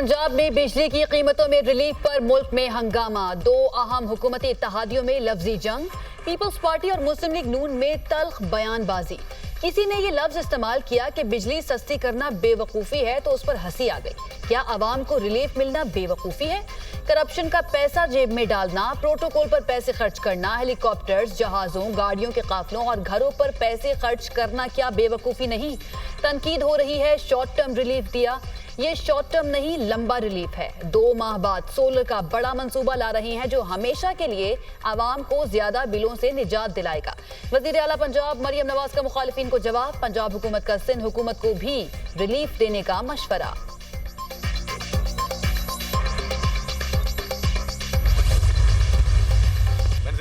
पंजाब में बिजली की कीमतों में रिलीफ पर मुल्क में हंगामा। दो अहम हुकूमती इत्तेहादियों में लफ्जी जंग। पीपल्स पार्टी और मुस्लिम लीग नून में तल्ख बयानबाजी। किसी ने ये लफ्ज इस्तेमाल किया कि बिजली सस्ती करना बेवकूफ़ी है तो उस पर हंसी आ गई। क्या आवाम को रिलीफ मिलना बेवकूफ़ी है? करप्शन का पैसा जेब में डालना, प्रोटोकॉल पर पैसे खर्च करना, हेलीकॉप्टर्स, जहाज़ों, गाड़ियों के काफिलों और घरों पर पैसे खर्च करना क्या बेवकूफ़ी नहीं? तनकीद हो रही है शॉर्ट टर्म रिलीफ दिया। ये शॉर्ट टर्म नहीं, लंबा रिलीफ है। 2 माह बाद सोलर का बड़ा मंसूबा ला रहे हैं जो हमेशा के लिए आवाम को ज्यादा बिलों से निजात दिलाएगा। वजीर आला पंजाब मरियम नवाज का मुखालिफिन को जवाब। पंजाब हुकूमत का सिंध हुकूमत को भी रिलीफ देने का मशवरा।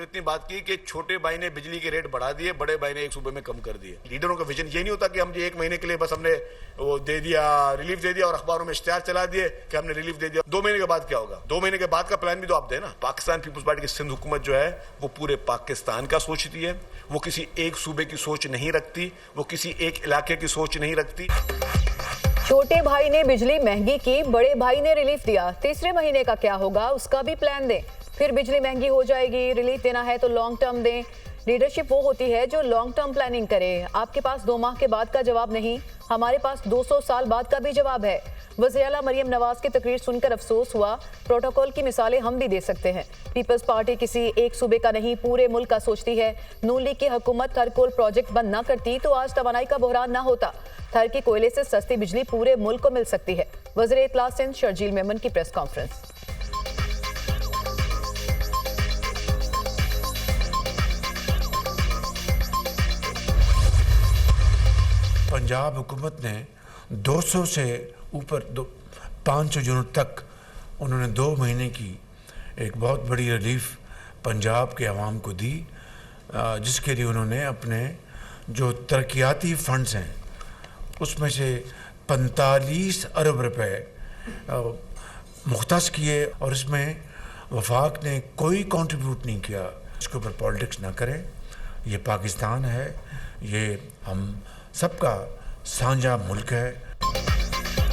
इतनी बात की कि छोटे भाई ने बिजली के रेट बढ़ा दिए, बड़े भाई ने एक सूबे में कम कर दिए। लीडरों का विजन ये नहीं होता कि हम ये 1 महीने के लिए बस हमने वो दे दिया, रिलीफ दे दिया और अखबारों में इश्तिहार चला दिए कि हमने रिलीफ दे दिया। 2 महीने के बाद क्या होगा? 2 महीने के बाद का प्लान भी तो आप देना। पाकिस्तान पीपुल्स पार्टी की सिंध हुकूमत जो है वो पूरे पाकिस्तान का सोचती है। वो किसी एक सूबे की सोच नहीं रखती, वो किसी एक इलाके की सोच नहीं रखती। छोटे भाई ने बिजली महंगी की, बड़े भाई ने रिलीफ दिया। तीसरे महीने का क्या होगा उसका भी प्लान दें। फिर बिजली महंगी हो जाएगी, रिलीफ देना है तो लॉन्ग टर्म दें। लीडरशिप वो होती है जो लॉन्ग टर्म प्लानिंग करे। आपके पास 2 माह के बाद का जवाब नहीं, हमारे पास 200 साल बाद का भी जवाब है। वज़ीर आला मरियम नवाज की तकरीर सुनकर अफसोस हुआ। प्रोटोकॉल की मिसालें हम भी दे सकते हैं। पीपल्स पार्टी किसी एक सूबे का नहीं, पूरे मुल्क का सोचती है। नून लीग की हुकूमत थर कोल प्रोजेक्ट बंद न करती तो आज तवानाई का बहरान न होता। थर के कोयले से सस्ती बिजली पूरे मुल्क को मिल सकती है। वज़ीर इत्तला सिंध शर्जील मेमन की प्रेस कॉन्फ्रेंस। पंजाब हुकूमत ने 200 से ऊपर 500 यूनिट तक उन्होंने 2 महीने की एक बहुत बड़ी रिलीफ पंजाब के अवाम को दी, जिसके लिए उन्होंने अपने जो तरक्याती फंड्स हैं उसमें से 45 अरब रुपए मुख्तस किए और इसमें वफाक ने कोई कंट्रीब्यूट नहीं किया। इसके ऊपर पॉलिटिक्स ना करें। ये पाकिस्तान है, ये हम सबका साझा मुल्क है।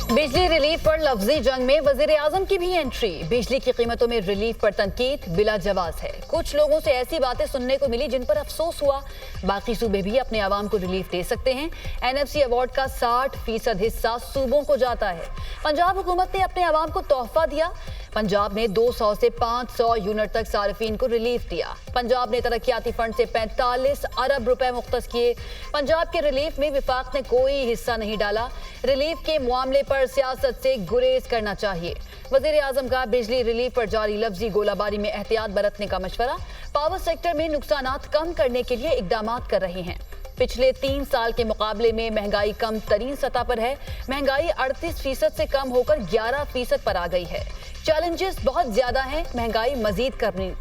बिजली रिलीफ पर लफ्जी जंग में वजीर आजम की भी एंट्री। बिजली की कीमतों में रिलीफ पर तनकीद बिला जवाज है। कुछ लोगों से ऐसी बातें सुनने को मिली जिन पर अफसोस हुआ। बाकी सूबे भी अपने आवाम को रिलीफ दे सकते हैं। एनएफसी अवार्ड का 60% हिस्सा सूबों को जाता है। पंजाब हुकूमत ने अपने आवाम को तोहफा दिया। पंजाब ने 200 से 500 यूनिट तक सार्फिन को रिलीफ दिया। पंजाब ने तरक्याती फंड से 45 अरब रुपए मुख्तस किए। पंजाब के रिलीफ में विफाक ने कोई हिस्सा नहीं डाला। रिलीफ के मामले पर सियासत से गुरेज करना चाहिए। वजीर आजम का बिजली रिलीफ पर जारी लफ्जी गोलाबारी में एहतियात बरतने का मशवरा। पावर सेक्टर में नुकसानात कम करने के लिए इकदाम कर रहे हैं। पिछले 3 साल के मुकाबले में महंगाई कम तरीन सतह पर है। महंगाई 38% से कम होकर 11% पर आ गई है। चैलेंजेस बहुत ज्यादा हैं, महंगाई मजीद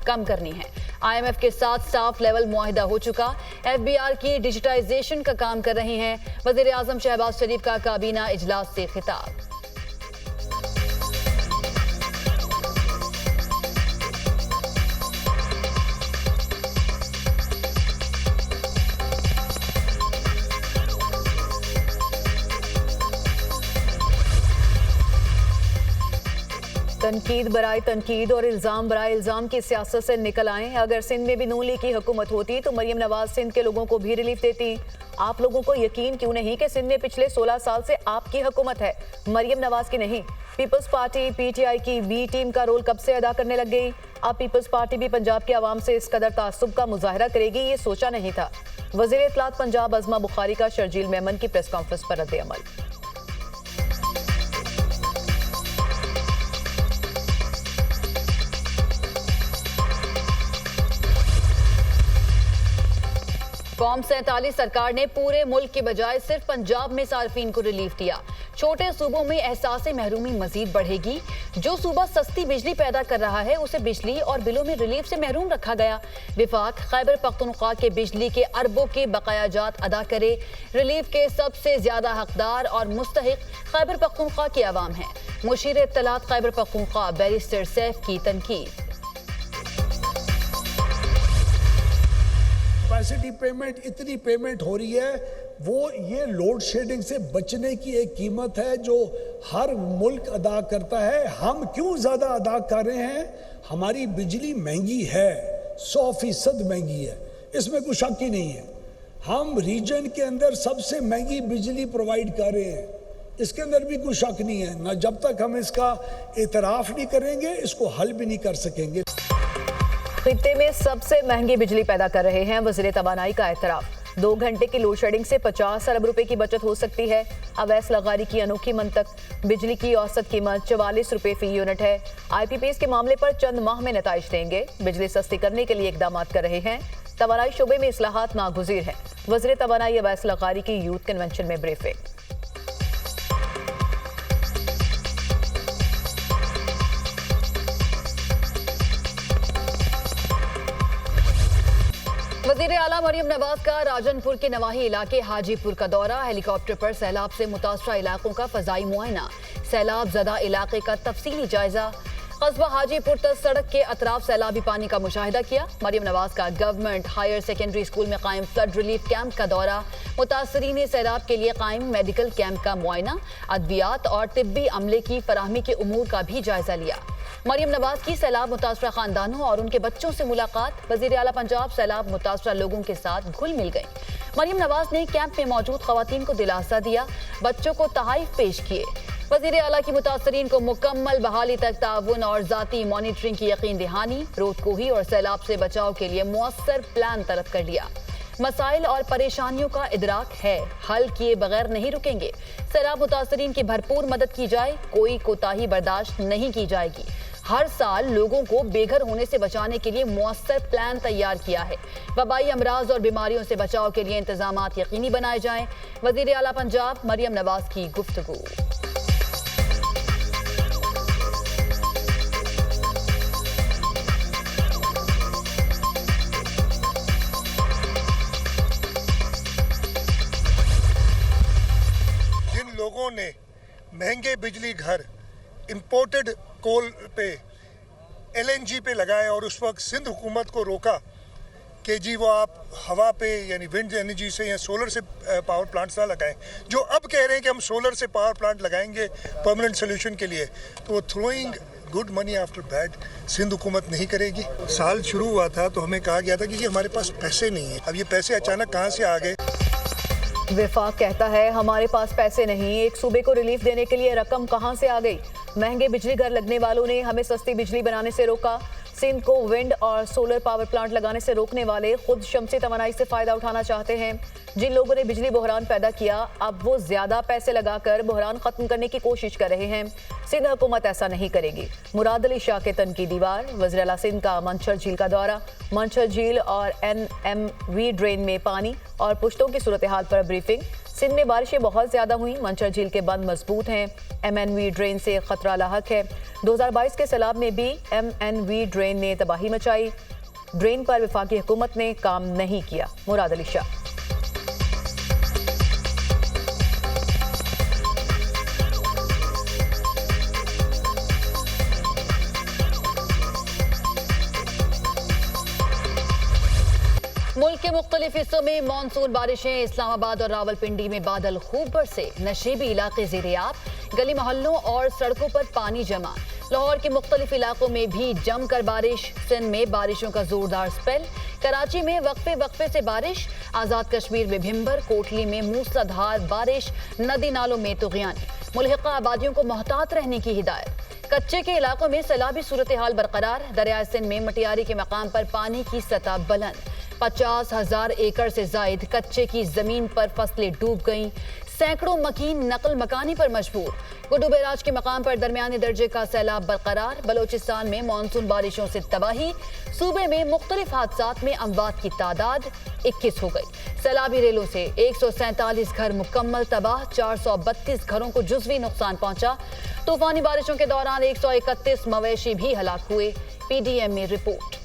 कम करनी है। IMF के साथ साफ लेवल मुआहिदा हो चुका। FBR की डिजिटाइजेशन का काम कर रहे हैं। वजीर आजम शहबाज शरीफ का काबीना इजलास से खिताब। तनकीद बराए तनकीद और इल्ज़ाम बराए इल्ज़ाम की सियासत से निकल आएं। अगर सिंध में भी नून लीग की हुकूमत होती तो मरियम नवाज सिंध के लोगों को भी रिलीफ देती। आप लोगों को यकीन क्यों नहीं कि सिंध में पिछले 16 साल से आपकी हुकूमत है, मरियम नवाज की नहीं। पीपल्स पार्टी PTI की बी टीम का रोल कब से अदा करने लग गई। अब पीपल्स पार्टी भी पंजाब के आवाम से इस कदर तासुब का मुजाहरा करेगी, ये सोचा नहीं था। वज़ीर इत्तलात पंजाब अज़मा बुखारी का शर्जील मेमन की प्रेस कॉन्फ्रेंस पर रद्द-ए-अमल। फॉर्म 47 सरकार ने पूरे मुल्क के बजाय सिर्फ पंजाब में सार्फिन को रिलीफ दिया। छोटे सूबों में एहसास महरूमी मजीद बढ़ेगी। जो सूबा सस्ती बिजली पैदा कर रहा है उसे बिजली और बिलों में रिलीफ से महरूम रखा गया। विफाक खैबर पख्तूनख्वा के बिजली के अरबों के बकायाजात अदा करे। रिलीफ के सबसे ज्यादा हकदार और मुस्तहिक खैबर पख्तूनख्वा की आवाम है। मुशीर इत्तलात खैबर पख्तूनख्वा बैरिस्टर सैफ की तनकीद। कैपेसिटी पेमेंट इतनी पेमेंट हो रही है, वो ये लोड शेडिंग से बचने की एक कीमत है जो हर मुल्क अदा करता है। हम क्यों ज़्यादा अदा कर रहे हैं? हमारी बिजली महंगी है, 100% महंगी है, इसमें कोई शक ही नहीं है। हम रीजन के अंदर सबसे महंगी बिजली प्रोवाइड कर रहे हैं, इसके अंदर भी कोई शक नहीं है ना। जब तक हम इसका एतराफ़ नहीं करेंगे, इसको हल भी नहीं कर सकेंगे। खित्ते में सबसे महंगी बिजली पैदा कर रहे हैं वज़ीर तवानाई का एतराफ़। 2 घंटे की लोड शेडिंग से 50 अरब रुपए की बचत हो सकती है। अवैस लगारी की अनोखी मंतक। बिजली की औसत कीमत 44 रुपए फी यूनिट है। IPPs के मामले पर चंद माह में नताइज देंगे। बिजली सस्ती करने के लिए इकदाम कर रहे हैं। तवानाई शोबे में इस्लाहात नागुज़ीर है। वज़ीर तवानाई अवैस लगारी की यूथ कन्वेंशन में ब्रीफिंग। वज़ीर आला मरियम नवाज का राजनपुर के नवाही इलाके हाजीपुर का दौरा। हेलीकॉप्टर पर सैलाब से मुतासरा इलाकों का फजाई मुआयना। सैलाब ज़दा इलाके का तफसीली जायजा। कस्बा हाजीपुर तक सड़क के अतराफ सैलाबी पानी का मुशाहिदा किया। मरियम नवाज का गवर्नमेंट हायर सेकेंडरी स्कूल में कायम फ्लड रिलीफ कैंप का दौरा। मुतासरीन सैलाब के लिए कायम मेडिकल कैंप का मुआयना। अद्वियात और तिब्बी अमले की फराहमी के उमूर का भी जायजा लिया। मरियम नवाज की सैलाब मुतासरा खानदानों और उनके बच्चों से मुलाकात। वज़ीर आला पंजाब सैलाब मुतासरा लोगों के साथ घुल मिल गई। मरियम नवाज ने कैंप में मौजूद खवातीन को दिलासा दिया, बच्चों को तहाइफ पेश किए। वज़ीर आला की मुतासरीन को मुकम्मल बहाली तक ताउन और ज़ाती मॉनिटरिंग की यकीन दहानी। रोदकोही और सैलाब से बचाव के लिए मुअस्सर प्लान तलब कर लिया। मसाइल और परेशानियों का इदराक है, हल किए बगैर नहीं रुकेंगे। सैलाब मुतासरीन की भरपूर मदद की जाए, कोई कोताही बर्दाश्त नहीं की जाएगी। हर साल लोगों को बेघर होने से बचाने के लिए मुअस्सर प्लान तैयार किया है। वबाई अमराज और बीमारियों से बचाव के लिए इंतजामात यकीनी बनाए जाएं। वज़ीर आला पंजाब मरियम नवाज की गुफ्तगू। लोगों ने महंगे बिजली घर इंपोर्टेड कोल पे LNG पे लगाए और उस वक्त सिंध हुकूमत को रोका कि जी वो आप हवा पे यानी विंड एनर्जी से या सोलर से पावर प्लांट्स ना लगाएं, जो अब कह रहे हैं कि हम सोलर से पावर प्लांट लगाएंगे परमानेंट सोल्यूशन के लिए, तो वो throwing good money after bad Sindh हुकूमत नहीं करेगी। साल शुरू हुआ था तो हमें कहा गया था कि हमारे पास पैसे नहीं है। अब ये पैसे अचानक कहाँ से आ गए? विफाक कहता है हमारे पास पैसे नहीं, एक सूबे को रिलीफ देने के लिए रकम कहां से आ गई? महंगे बिजली घर लगने वालों ने हमें सस्ती बिजली बनाने से रोका। सिंध को विंड और सोलर पावर प्लांट लगाने से रोकने वाले खुद शमसी तवानाई से फायदा उठाना चाहते हैं। जिन लोगों ने बिजली बहरान पैदा किया, अब वो ज्यादा पैसे लगाकर बहरान खत्म करने की कोशिश कर रहे हैं। सिंध हुकूमत ऐसा नहीं करेगी। मुराद अली शाह के तनकीदी वार। वज़ीर आला सिंध का मंछर झील का दौरा। मंछर झील और NMV ड्रेन में पानी और पुश्तों की सूरत हाल पर ब्रीफिंग। सिंध में बारिशें बहुत ज्यादा हुई। मंछर झील के बंद मजबूत हैं। MNV ड्रेन से खतरा लाहक है। 2022 के सैलाब में भी MNV ड्रेन ने तबाही मचाई। ड्रेन पर वफाकी हुकूमत ने काम नहीं किया। मुराद अली शाह। मुल्क के मुख्तलिफ हिस्सों में मानसून बारिशें। इस्लामाबाद और रावलपिंडी में बादल खूब बरसे। नशेबी इलाके ज़ेर-ए-आब। गली मोहल्लों और सड़कों पर पानी जमा। लाहौर के मुख्तलिफ इलाकों में भी जमकर बारिश। सिंध में बारिशों का जोरदार स्पेल। कराची में वक्फे वक्फे से बारिश। आज़ाद कश्मीर में भिम्बर। कोटली में मूसलाधार बारिश। नदी नालों में तुग़यानी। मुल्हिका आबादियों को मोहतात रहने की हिदायत। कच्चे के इलाकों में सैलाबी सूरत हाल बरकरार। दरियाए सिंध में मटियारी के मकाम पर पानी की सतह बुलंद। 50,000 एकड़ से जायद कच्चे की जमीन पर फसलें डूब गईं। सैकड़ों मकीन नकल मकानी पर मजबूर। गुड्डू बैराज के मकाम पर दरमियाने दर्जे का सैलाब बरकरार। बलोचिस्तान में मानसून बारिशों से तबाही। सूबे में मुख्तलिफ हादसात में अमवात की तादाद 21 हो गई। सैलाबी रेलों से 147 घर मुकम्मल तबाह। 432 घरों को जुज़वी नुकसान पहुंचा। तूफानी बारिशों के दौरान 131 मवेशी भी हलाक हुए। PDM में रिपोर्ट।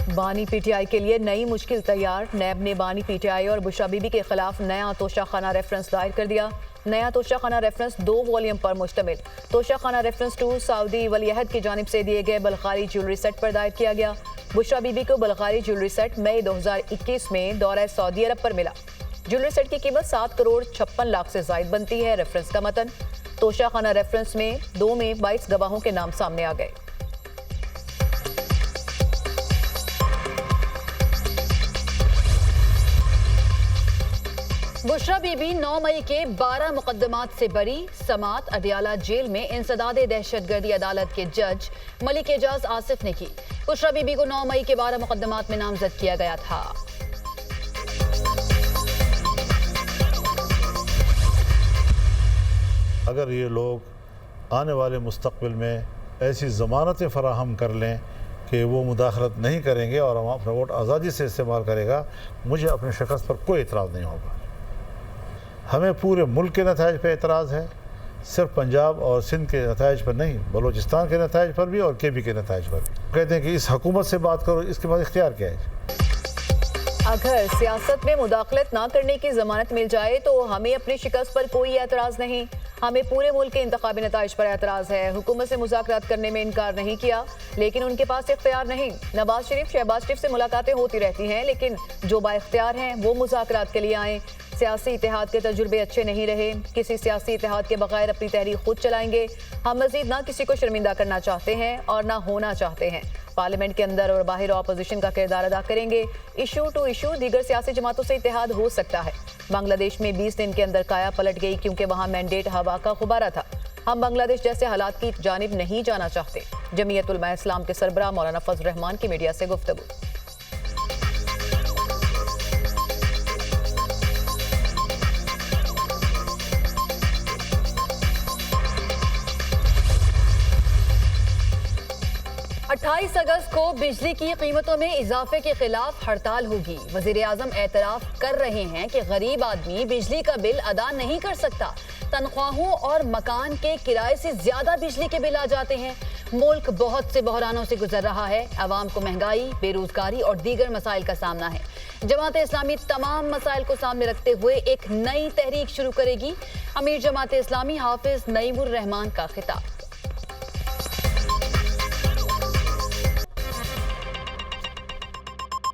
बानी PTI के लिए नई मुश्किल तैयार। नैब ने बानी PTI और बुशरा बीबी के खिलाफ नया तोशाखाना रेफरेंस दायर कर दिया। नया तोशाखाना रेफरेंस 2 वॉल्यूम पर मुश्तमिल। तोशाखाना रेफरेंस 2 सऊदी वलीअहद की जानिब से दिए गए बलखारी ज्वेलरी सेट पर दायर किया गया। बुशरा बीबी को बुल्गारी ज्वेलरी सेट मई 2021 में दौरा सऊदी अरब पर मिला। ज्वेलरी सेट की कीमत 7 करोड़ 56 लाख से जायद बनती है। रेफरेंस का मतन तोशा खाना रेफरेंस में 2 में 22 गवाहों के नाम सामने आ गए। बुशरा बीबी 9 मई के 12 मुकदमात से बरी। समात अडियाला जेल में इंसदाद दहशतगर्दी अदालत के जज मलिक एजाज आसिफ ने की। बुशरा बीबी को 9 मई के 12 मुकदमात में नामजद किया गया था। अगर ये लोग आने वाले मुस्तक़बिल में ऐसी ज़मानतें फ़राहम कर लें कि वो मुदाखलत नहीं करेंगे और हम अपना वोट आज़ादी से इस्तेमाल करेगा, मुझे अपने शिकस्त पर कोई एतराज़ नहीं होगा। हमें पूरे मुल्क के नताइज पर एतराज़ है, सिर्फ पंजाब और सिंध के नताइज पर नहीं, बलूचिस्तान के नताइज पर भी और KB के नताइज पर भी। कहते हैं कि इस हुकूमत से बात करो, इसके बाद इख्तियार क्या है। अगर सियासत में मुदाखलत ना करने की जमानत मिल जाए तो हमें अपनी शिकस्त पर कोई एतराज़ नहीं। हमें पूरे मुल्क के इंतखाबी नताइज पर एतराज़ है। हुकूमत से मुज़ाकरात करने में इनकार नहीं किया, लेकिन उनके पास इख्तियार नहीं। नवाज शरीफ शहबाज शरीफ से मुलाकातें होती रहती हैं, लेकिन जो बाइख्तियार हैं वो मुज़ाकरात के लिए आएँ। सियासी इत्तेहाद के तजुर्बे अच्छे नहीं रहे। किसी सियासी इत्तेहाद के बगैर अपनी तहरीक खुद चलाएंगे। हम मजीद ना किसी को शर्मिंदा करना चाहते हैं और ना होना चाहते हैं। पार्लियामेंट के अंदर और बाहर अपोजिशन का किरदार अदा करेंगे। इशू टू इशू दीगर सियासी जमातों से इत्तेहाद हो सकता है। बांग्लादेश में 20 दिन के अंदर काया पलट गई क्योंकि वहाँ मैंडेट हवा का गुब्बारा था। हम बांग्लादेश जैसे हालात की जानिब नहीं जाना चाहते। जमीयत उलमा इस्लाम के सरबराह मौलाना फजल रहमान की मीडिया से गुफ्तगू। 28 अगस्त को बिजली की कीमतों में इजाफे के खिलाफ हड़ताल होगी। वजीर आजम एतराफ कर रहे हैं कि गरीब आदमी बिजली का बिल अदा नहीं कर सकता। तनख्वाहों और मकान के किराए से ज्यादा बिजली के बिल आ जाते हैं। मुल्क बहुत से बहरानों से गुजर रहा है। अवाम को महंगाई, बेरोजगारी और दीगर मसाइल का सामना है। जमात इस्लामी तमाम मसाइल को सामने रखते हुए एक नई तहरीक शुरू करेगी। अमीर जमात इस्लामी हाफिज नईमुर रहमान का खिताब।